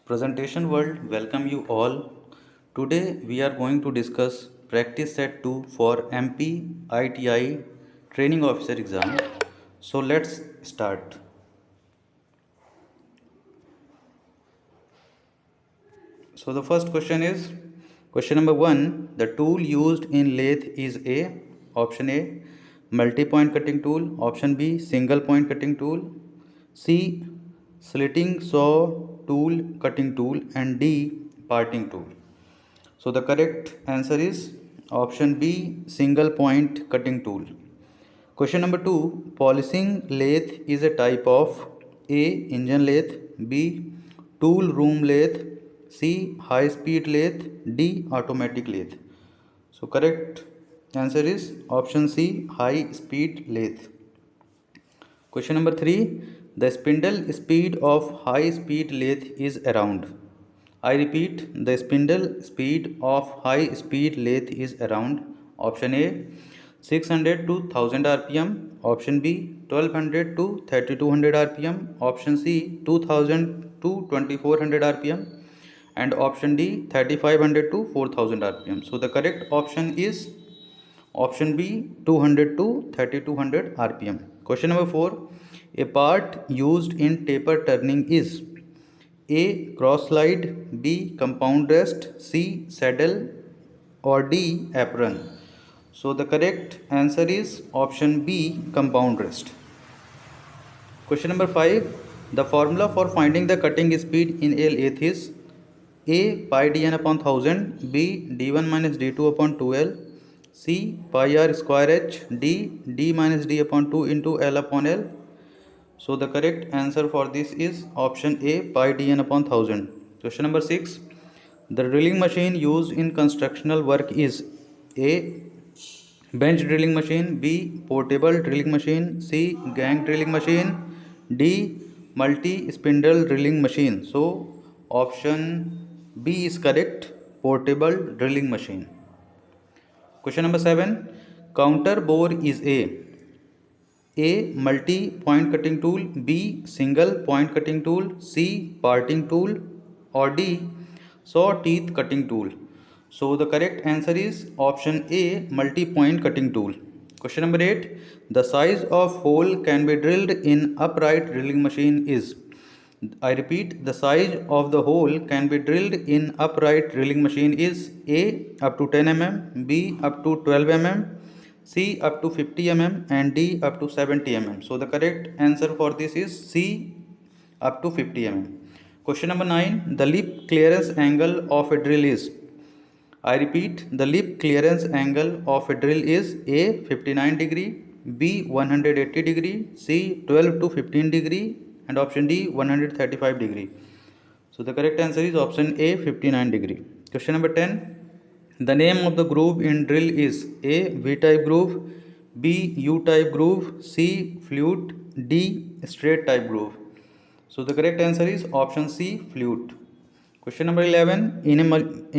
Presentation world, welcome you all. Today we are going to discuss practice set 2 for MP ITI training officer exam. So let's start. So the first question is question number 1. The tool used in lathe is A. Option A, multi-point cutting tool. Option B, single point cutting tool. C, slitting saw tool cutting tool. And D, parting tool. So the correct answer is option B, single point cutting tool. Question number 2, polishing lathe is a type of A, engine lathe. B, tool room lathe. C, high speed lathe. D, automatic lathe. So correct answer is option C, high speed lathe. Question number 3, the spindle speed of high speed lathe is around. I repeat, the spindle speed of high speed lathe is around. Option A, 600 to 1000 rpm. Option B, 1200 to 3200 rpm. Option C, 2000 to 2400 rpm. And option D, 3500 to 4000 rpm. So the correct option is option B, 200 to 3200 rpm. Question number 4, a part used in taper turning is A, cross slide. B, compound rest. C, saddle. Or D, apron. So the correct answer is option B, compound rest. Question number 5, the formula for finding the cutting speed in a lathe is A, pi dn upon 1000. B, d1 minus d2 upon 2l. C, pi r square h. D, d minus d upon 2 into l upon l. So the correct answer for this is option A, pi dn upon 1000. Question number 6, the drilling machine used in constructional work is A, bench drilling machine. B, portable drilling machine. C, gang drilling machine. D, multi spindle drilling machine. So option B is correct, portable drilling machine. Question number 7, counter bore is A, multi point cutting tool. B, single point cutting tool. C, parting tool. Or D, saw teeth cutting tool. So the correct answer is option A, multi point cutting tool. Question number 8, the size of hole can be drilled in upright drilling machine is, I repeat, the size of the hole can be drilled in upright drilling machine is A, up to 10 mm, B, up to 12 mm, C, up to 50 mm, and D, up to 70 mm. So the correct answer for this is C, up to 50 mm. Question number 9, the lip clearance angle of a drill is, I repeat, the lip clearance angle of a drill is A, 59 degree, B, 180 degree, C, 12 to 15 degree, and option D, 135 degree. So the correct answer is option A, 59 degree. Question number 10, the name of the groove in drill is A, V-type groove, B, U-type groove, C, flute, D, straight type groove. So the correct answer is option C, flute. Question number 11, in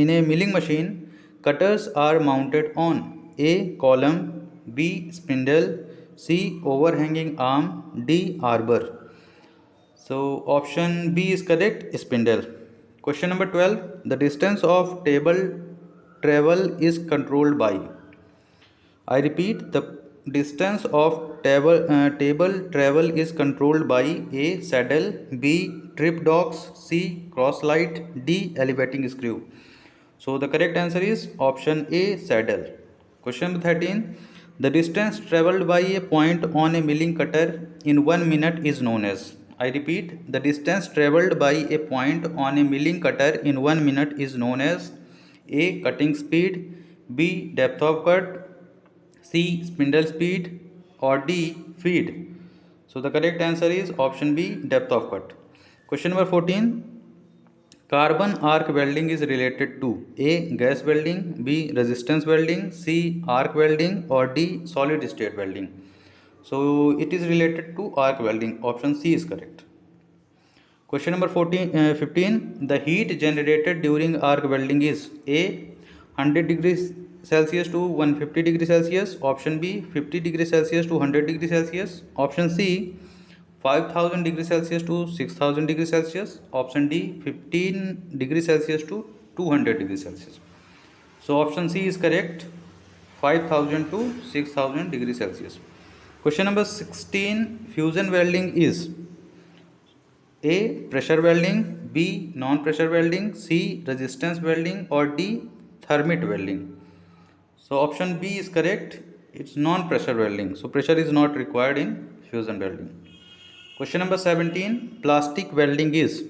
a milling machine, cutters are mounted on A, column, B, spindle, C, overhanging arm, D, arbor. So option B is correct, spindle. Question number 12, the distance of table travel is controlled by, I repeat, the distance of table travel is controlled by A, saddle, B, trip docks, C, cross light, D, elevating screw. So the correct answer is option A, saddle. Question number 13, the distance traveled by a point on a milling cutter in 1 minute is known as, I repeat, the distance traveled by a point on a milling cutter in 1 minute is known as A, cutting speed, B, depth of cut, C, spindle speed, or D, feed. So the correct answer is option B, depth of cut. Question number 14, carbon arc welding is related to A, gas welding, B, resistance welding, C, arc welding, or D, solid state welding. So it is related to arc welding. Option C is correct. Question number 15, the heat generated during arc welding is A, 100 degrees Celsius to 150 degrees Celsius. Option B, 50 degrees Celsius to 100 degrees Celsius. Option C, 5000 degree Celsius to 6000 degree Celsius. Option D, 15 degree Celsius to 200 degree Celsius. So option C is correct, 5000 to 6000 degree Celsius. Question number 16, fusion welding is A, pressure welding, B, non-pressure welding, C, resistance welding, or D, thermit welding. So option B is correct, it's non-pressure welding. So pressure is not required in fusion welding. Question number 17, plastic welding is.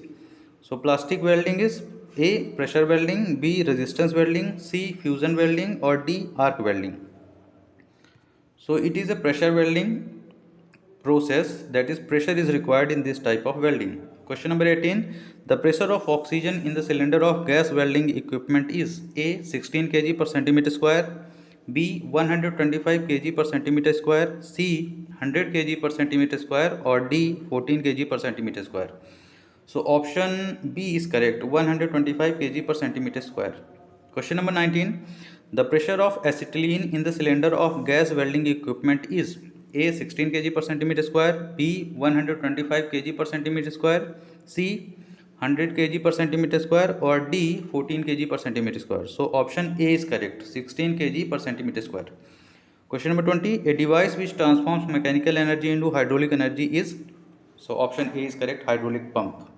So plastic welding is A, pressure welding, B, resistance welding, C, fusion welding, or D, arc welding. So it is a pressure welding process, that is pressure is required in this type of welding. Question number 18, the pressure of oxygen in the cylinder of gas welding equipment is A, 16 kg per centimeter square, B, 125 kg per centimeter square, C, 100 kg per centimeter square, or D, 14 kg per centimeter square. So option B is correct, 125 kg per centimeter square. Question number 19, the pressure of acetylene in the cylinder of gas welding equipment is A, 16 kg per centimeter square, B, 125 kg per centimeter square, C, 100 kg per centimeter square, or D, 14 kg per centimeter square. So option A is correct, 16 kg per centimeter square. Question number 20, a device which transforms mechanical energy into hydraulic energy is. So option A is correct, hydraulic pump.